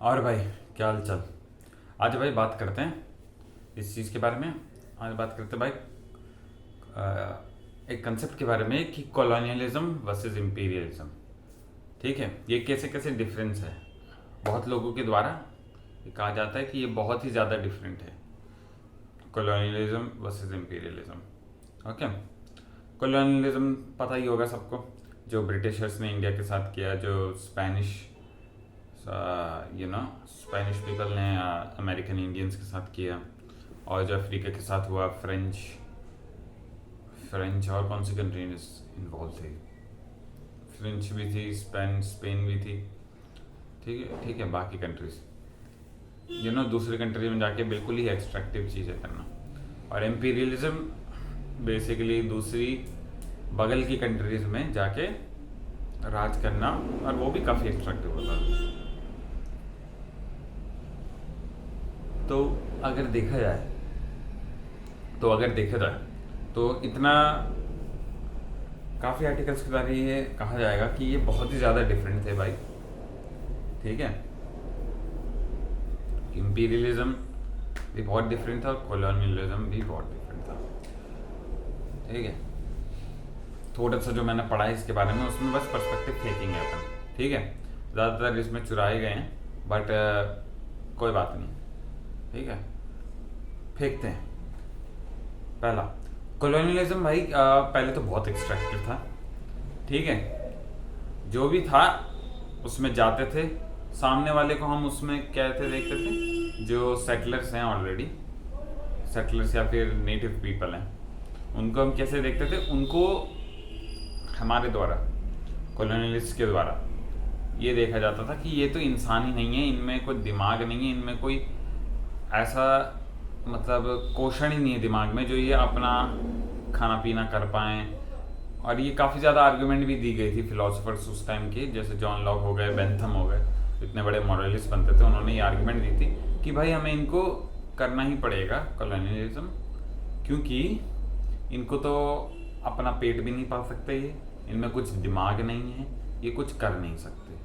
और भाई, क्या हाल चाल। आज भाई बात करते हैं इस चीज़ के बारे में। आज बात करते हैं भाई एक कंसेप्ट के बारे में कि कॉलोनियलिज्म वर्सेस इंपीरियलिज्म। ठीक है, ये कैसे कैसे डिफरेंस है। बहुत लोगों के द्वारा ये कहा जाता है कि ये बहुत ही ज़्यादा डिफरेंट है, colonialism versus imperialism. Okay, colonialism पता ही होगा सबको, जो ब्रिटिशर्स ने इंडिया के साथ किया, जो स्पेनिश स्पेनिश पीपल ने अमेरिकन इंडियंस के साथ किया, और जो अफ्रीका के साथ हुआ, फ्रेंच फ्रेंच और कौन सी कंट्री इन्वॉल्व थी, फ्रेंच भी थी, स्पेन भी थी। ठीक है, बाकी कंट्रीज दूसरी कंट्री में जाके बिल्कुल ही एक्सट्रैक्टिव चीज़ें करना। और एम्पीरियलिज्म बेसिकली दूसरी बगल की कंट्रीज में जाके राज करना, और वो भी काफ़ी एक्सट्रैक्टिव होता है। तो अगर देखा जाए तो इतना काफ़ी आर्टिकल्स के द्वारा ये कहा जाएगा कि ये बहुत ही ज़्यादा डिफरेंट थे भाई। ठीक है, इंपीरियलिज्म भी बहुत डिफरेंट था और कॉलोनियलिज्म भी बहुत डिफरेंट था। ठीक है, थोड़ा सा जो मैंने पढ़ा है इसके बारे में, उसमें बस पर्सपेक्टिव फेंकिंग है अपन। ठीक है, ज़्यादातर इसमें चुराए गए हैं, बट कोई बात नहीं। ठीक है, फेंकते हैं। पहला कॉलोनियलिज्म भाई, पहले तो बहुत एक्सट्रैक्टिव था। ठीक है, जो भी था उसमें जाते थे, सामने वाले को हम उसमें कैसे देखते थे, जो सेटलर्स हैं ऑलरेडी, सेटलर्स या फिर नेटिव पीपल हैं, उनको हम कैसे देखते थे, उनको हमारे द्वारा, कॉलोनियलिस्ट के द्वारा ये देखा जाता था कि ये तो इंसान ही नहीं है, इनमें कोई दिमाग नहीं है, इनमें कोई ऐसा मतलब कोशण ही नहीं है दिमाग में जो ये अपना खाना पीना कर पाएँ। और ये काफ़ी ज़्यादा आर्गुमेंट भी दी गई थी फिलोसफर्स उस टाइम के, जैसे जॉन लॉक हो गए, बेंथम हो गए, इतने बड़े मॉरलिस्ट बनते थे, उन्होंने ये आर्गुमेंट दी थी कि भाई हमें इनको करना ही पड़ेगा कॉलोनियलिज्म, क्योंकि इनको तो अपना पेट भी नहीं पाल सकते, ये इनमें कुछ दिमाग नहीं है, ये कुछ कर नहीं सकते।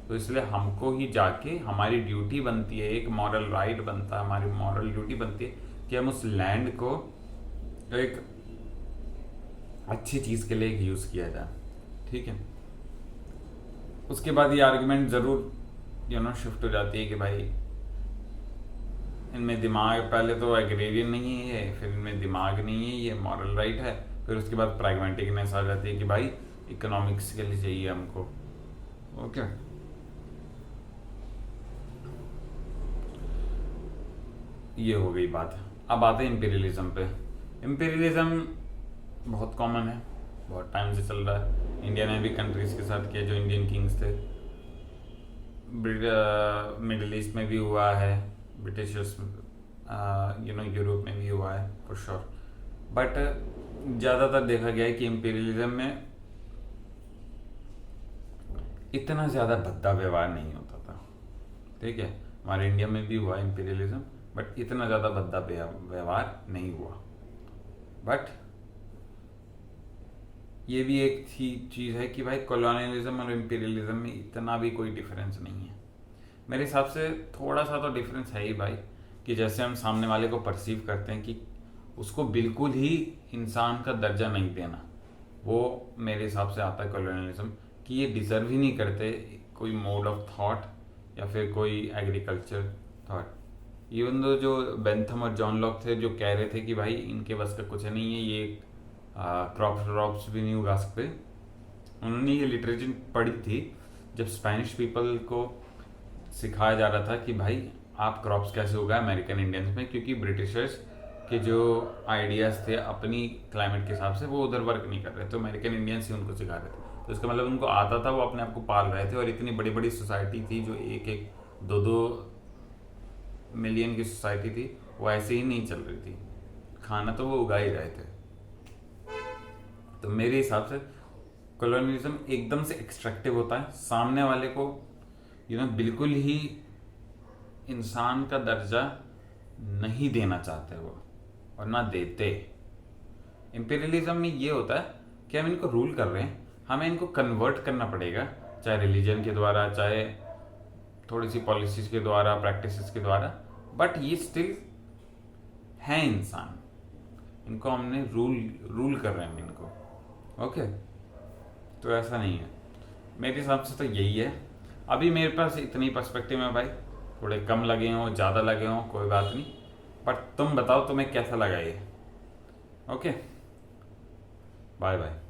तो इसलिए हमको ही जाके, हमारी ड्यूटी बनती है, एक मॉरल राइट बनता है, हमारी मॉरल ड्यूटी बनती है कि हम उस लैंड को एक अच्छी चीज़ के लिए यूज़ किया जाए। ठीक है, उसके बाद ये आर्गुमेंट ज़रूर शिफ्ट हो जाती है कि भाई इनमें दिमाग, पहले तो एग्रेरियन नहीं है, फिर इनमें दिमाग नहीं है, ये मॉरल राइट है, फिर उसके बाद प्रैग्मेटिकनेस आ जाती है कि भाई इकोनॉमिक्स के लिए चाहिए हमको। ओके, ये हो गई बात। अब आते हैं इंपीरियलिज्म पे। इंपीरियलिज्म बहुत कॉमन है, बहुत टाइम से चल रहा है। इंडिया ने भी कंट्रीज़ के साथ किया, जो इंडियन किंग्स थे। मिडिल ईस्ट में भी हुआ है, ब्रिटिशर्स यूरोप में भी हुआ है फॉर श्योर। बट ज़्यादातर देखा गया है कि इंपीरियलिज्म में इतना ज़्यादा भद्दा व्यवहार नहीं होता था। ठीक है, हमारे इंडिया में भी हुआ इंपीरियलिज्म, बट इतना ज़्यादा भद्दा व्यवहार नहीं हुआ। बट ये भी एक चीज़ है कि भाई कॉलोनियलिज्म और इंपीरियलिज्म में इतना भी कोई डिफरेंस नहीं है मेरे हिसाब से। थोड़ा सा तो डिफरेंस है ही भाई, कि जैसे हम सामने वाले को परसीव करते हैं कि उसको बिल्कुल ही इंसान का दर्जा नहीं देना, वो मेरे हिसाब से आता है कॉलोनियलिज्म, कि ये डिज़र्व ही नहीं करते कोई मोड ऑफ थॉट या फिर कोई एग्रीकल्चर थॉट। इवन दो जो बेंथम और जॉन लॉक थे, जो कह रहे थे कि भाई इनके बस का कुछ नहीं है, ये क्रॉप्स भी नहीं उगा सकते, उन्होंने ये लिटरेचर पढ़ी थी जब स्पेनिश पीपल को सिखाया जा रहा था कि भाई आप क्रॉप्स कैसे उगाए अमेरिकन इंडियंस में, क्योंकि ब्रिटिशर्स के जो आइडियाज़ थे अपनी क्लाइमेट के हिसाब से, वो उधर वर्क नहीं कर रहे, तो अमेरिकन इंडियंस ही उनको सिखा रहे थे। तो इसका मतलब उनको आता था, वो अपने आप को पाल रहे थे। और इतनी बड़ी बड़ी सोसाइटी थी, जो एक एक दो दो मिलियन की सोसाइटी थी, वो ऐसे ही नहीं चल रही थी, खाना तो वो उगा ही रहे थे। तो मेरे हिसाब से कॉलोनियलिज्म एकदम से एक्सट्रैक्टिव होता है, सामने वाले को बिल्कुल ही इंसान का दर्जा नहीं देना चाहते वो, और ना देते। इंपीरियलिज्म में ये होता है कि हम इनको रूल कर रहे हैं, हमें इनको कन्वर्ट करना पड़ेगा, चाहे रिलीजन के द्वारा, चाहे थोड़ी सी पॉलिसीज के द्वारा, प्रैक्टिसेस के द्वारा, बट ये स्टिल है इंसान, इनको हमने रूल कर रहे हैं इनको। ओके, तो ऐसा नहीं है, मेरे हिसाब से तो यही है। अभी मेरे पास इतनी पर्सपेक्टिव है भाई, थोड़े कम लगे हों, ज़्यादा लगे हों, कोई बात नहीं, बट तुम बताओ तुम्हें कैसा लगा ये। Okay, bye bye.